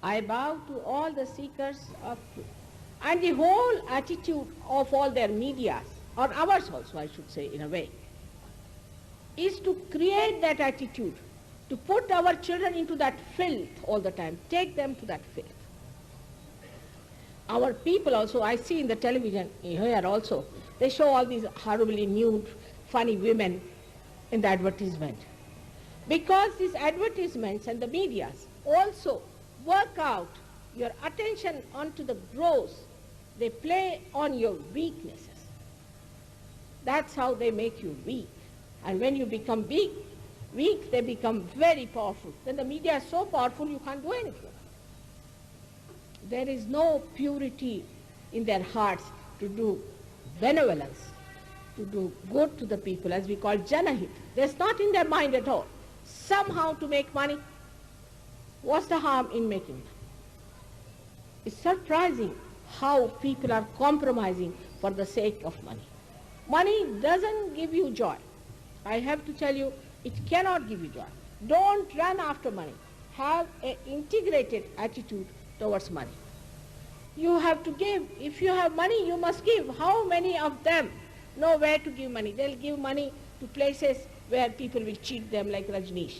I bow to all the seekers of truth. And the whole attitude of all their medias, or ours also I should say in a way, is to create that attitude, to put our children into that filth all the time, take them to that filth. Our people also, I see in the television here also, they show all these horribly nude, funny women in the advertisement. Because these advertisements and the medias also work out your attention onto the gross, they play on your weaknesses. That's how they make you weak. And when you become weak, they become very powerful. Then the media is so powerful you can't do anything. There is no purity in their hearts to do benevolence, to do good to the people, as we call janahit. There's not in their mind at all. Somehow to make money. What's the harm in making money? It's surprising how people are compromising for the sake of money. Money doesn't give you joy. I have to tell you, it cannot give you joy. Don't run after money. Have an integrated attitude towards money. You have to give. If you have money, you must give. How many of them know where to give money? They'll give money to places where people will cheat them, like Rajneesh.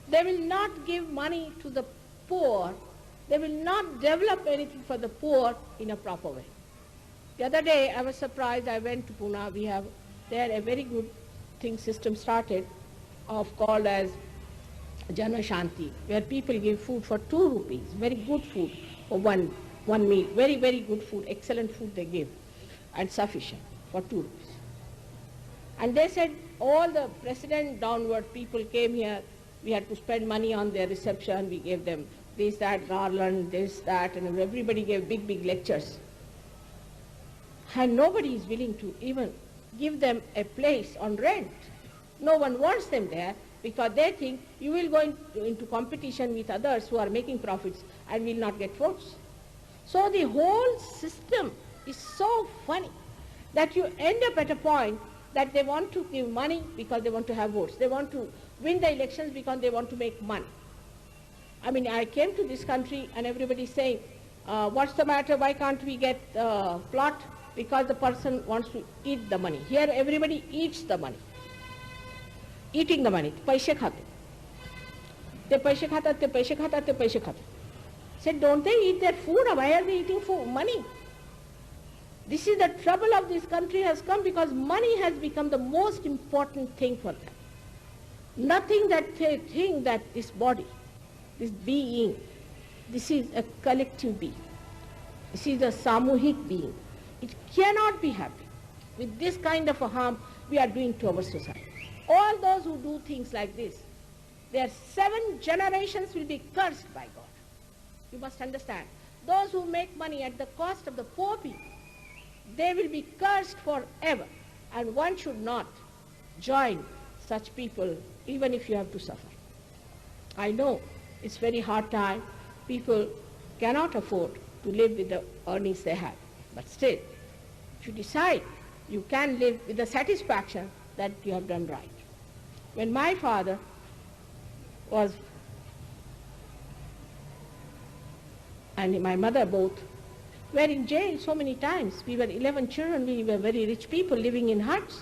They will not give money to the poor. They will not develop anything for the poor in a proper way. The other day I was surprised. I went to Pune. We have there a very good system started called as Jana Shanti, where people give food for 2 rupees, very good food for one meal, very, very good food, excellent food they give, and sufficient for 2 rupees. And they said all the president downward people came here, we had to spend money on their reception, we gave them this, that, garland, this, that, and everybody gave big, big lectures. And nobody is willing to even give them a place on rent. No one wants them there because they think you will go into competition with others who are making profits and will not get votes. So the whole system is so funny that you end up at a point that they want to give money because they want to have votes. They want to win the elections because they want to make money. I mean, I came to this country and everybody is saying, what's the matter, why can't we get plot? Because the person wants to eat the money. Here everybody eats the money. Eating the money. Paise khate. They paise khata, they paise khata, they paise khata. Said, don't they eat their food? Why are they eating food? Money? This is the trouble of this country has come because money has become the most important thing for them. Nothing that they think that this body, this being, this is a collective being. This is a samuhik being. It cannot be happy with this kind of a harm we are doing to our society. All those who do things like this, their 7 generations will be cursed by God. You must understand. Those who make money at the cost of the poor people, they will be cursed forever. And one should not join such people even if you have to suffer. I know it's very hard time. People cannot afford to live with the earnings they have. But still, if you decide, you can live with the satisfaction that you have done right. When my father was, and my mother both, were in jail so many times. We were 11 children, we were very rich people living in huts.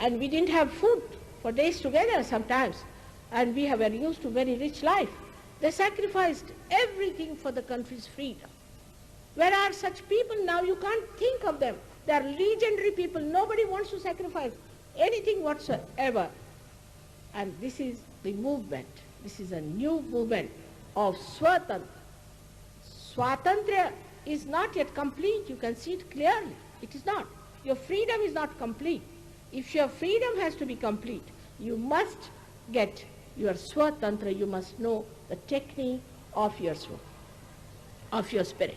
And we didn't have food for days together sometimes. And we were used to very rich life. They sacrificed everything for the country's freedom. Where are such people now? You can't think of them. They are legendary people. Nobody wants to sacrifice anything whatsoever. And this is the movement. This is a new movement of Swatantra. Swatantra is not yet complete. You can see it clearly. It is not. Your freedom is not complete. If your freedom has to be complete, you must get your Swatantra. You must know the technique of your Swa, of your spirit.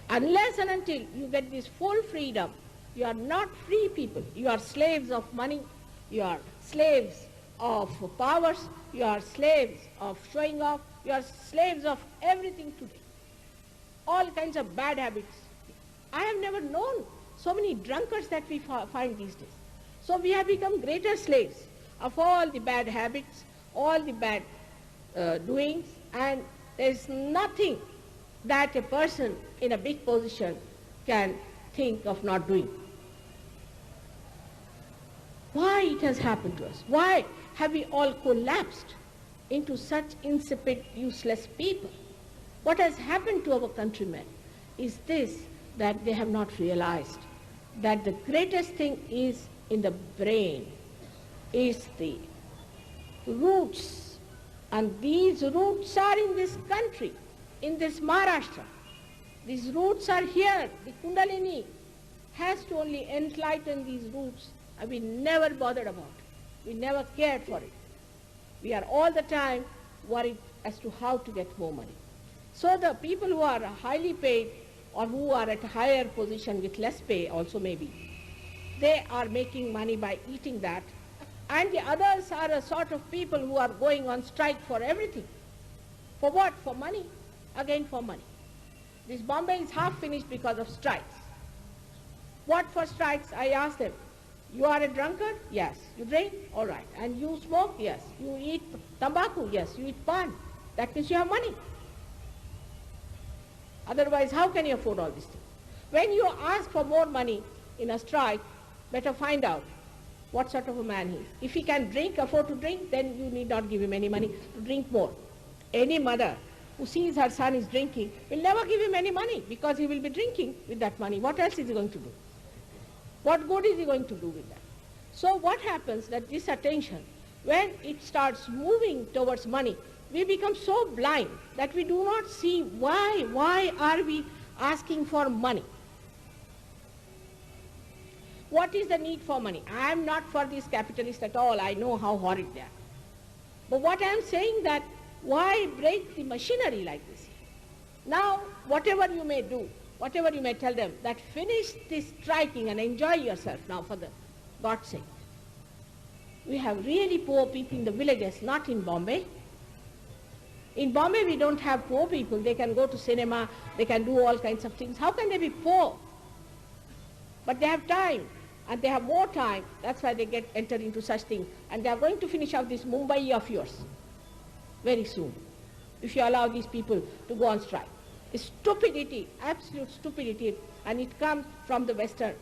Unless and until you get this full freedom, you are not free people. You are slaves of money. You are slaves of powers. You are slaves of showing off. You are slaves of everything today. All kinds of bad habits. I have never known so many drunkards that we find these days. So we have become greater slaves of all the bad habits, all the bad doings, and there is nothing that a person in a big position can think of not doing. Why it has happened to us? Why have we all collapsed into such insipid, useless people? What has happened to our countrymen is this, that they have not realized that the greatest thing is in the brain, is the roots. And these roots are in this country, in this Maharashtra. These roots are here. The Kundalini has to only enlighten these roots, and we never bothered about it. We never cared for it. We are all the time worried as to how to get more money. So the people who are highly paid or who are at a higher position with less pay also maybe, they are making money by eating that. And the others are a sort of people who are going on strike for everything. For what? For money. Again for money. This Bombay is half finished because of strikes. What for strikes? I asked them. You are a drunkard? Yes. You drink? All right. And you smoke? Yes. You eat tobacco? Yes. You eat pan? That means you have money. Otherwise, how can you afford all these things? When you ask for more money in a strike, better find out what sort of a man he is. If he can drink, afford to drink, then you need not give him any money to drink more. Any mother who sees her son is drinking will never give him any money because he will be drinking with that money. What else is he going to do? What good is he going to do with that? So what happens that this attention, when it starts moving towards money, we become so blind that we do not see why are we asking for money. What is the need for money? I am not for these capitalists at all. I know how horrid they are. But what I am saying that why break the machinery like this? Now, whatever you may do, whatever you may tell them, that finish this striking and enjoy yourself now for the God's sake. We have really poor people in the villages, not in Bombay. In Bombay we don't have poor people. They can go to cinema, they can do all kinds of things. How can they be poor? But they have time, and they have more time. That's why they enter into such things. And they are going to finish off this Mumbai of yours very soon, if you allow these people to go on strike. It's stupidity, absolute stupidity, and it comes from the Western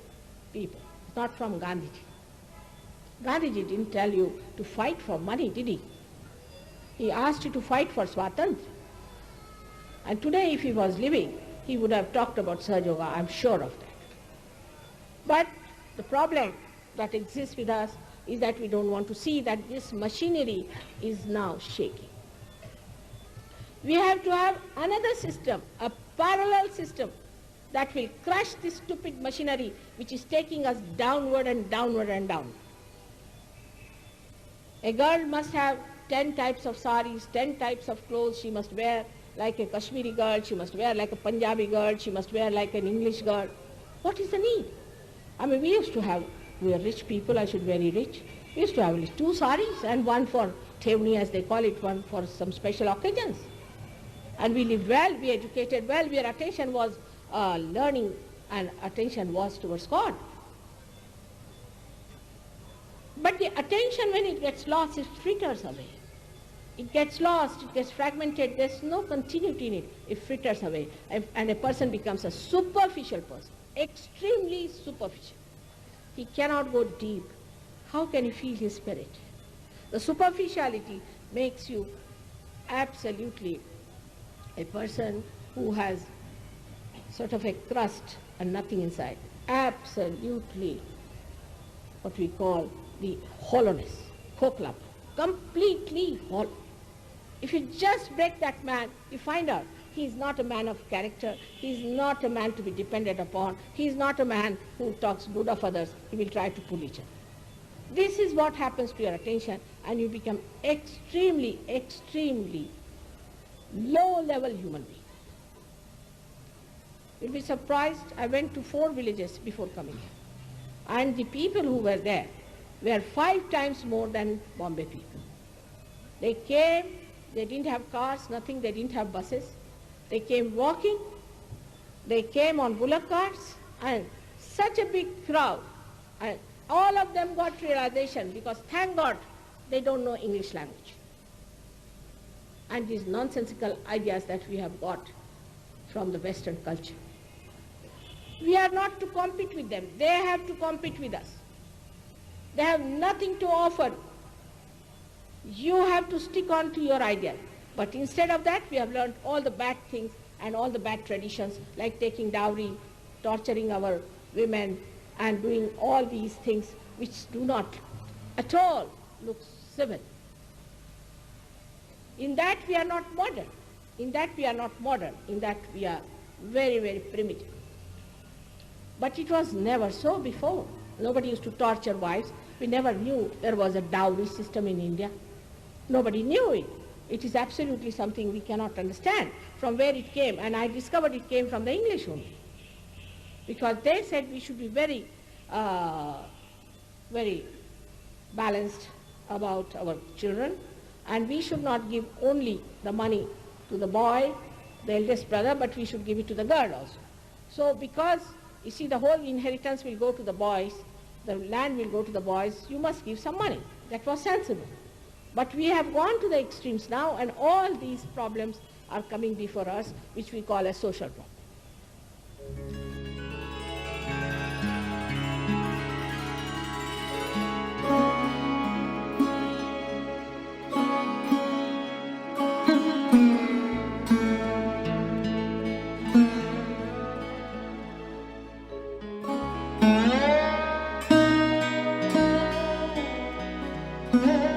people, not from Gandhiji. Gandhiji didn't tell you to fight for money, did he? He asked you to fight for Swatantra. And today, if he was living, he would have talked about Sahaja Yoga, I'm sure of that. But the problem that exists with us is that we don't want to see that this machinery is now shaking. We have to have another system, a parallel system that will crush this stupid machinery which is taking us downward and downward and downward. A girl must have 10 types of saris, 10 types of clothes she must wear, like a Kashmiri girl, she must wear like a Punjabi girl, she must wear like an English girl. What is the need? I mean, we are rich people, I should be very rich. We used to have at least 2 saris and one for Thevni, as they call it, one for some special occasions. And we lived well, we educated well, our attention was learning and attention was towards God. But the attention, when it gets lost, it fritters away. It gets lost, it gets fragmented, there's no continuity in it. It fritters away, and a person becomes a superficial person, extremely superficial. He cannot go deep. How can he feel his spirit? The superficiality makes you absolutely a person who has sort of a crust and nothing inside. Absolutely what we call the hollowness, koklap, completely hollow. If you just break that man, you find out he is not a man of character, he is not a man to be depended upon, he is not a man who talks good of others, he will try to pull each other. This is what happens to your attention, and you become extremely, extremely low-level human being. You'll be surprised, I went to 4 villages before coming here, and the people who were there were 5 times more than Bombay people. They came, they didn't have cars, nothing, they didn't have buses. They came walking, they came on bullock carts, and such a big crowd. And all of them got realization, because thank God they don't know English language. and these nonsensical ideas that we have got from the Western culture. We are not to compete with them. They have to compete with us. They have nothing to offer. You have to stick on to your ideal. But instead of that, we have learned all the bad things and all the bad traditions, like taking dowry, torturing our women, and doing all these things which do not at all look civil. In that we are not modern. In that we are not modern. In that we are very, very primitive. But it was never so before. Nobody used to torture wives. We never knew there was a dowry system in India. Nobody knew it. It is absolutely something we cannot understand from where it came. And I discovered it came from the English only. Because they said we should be very, very balanced about our children, and we should not give only the money to the boy, the eldest brother, but we should give it to the girl also. So because, you see, the whole inheritance will go to the boys, the land will go to the boys, you must give some money. That was sensible. But we have gone to the extremes now, and all these problems are coming before us, which we call a social problem. Mm-hmm.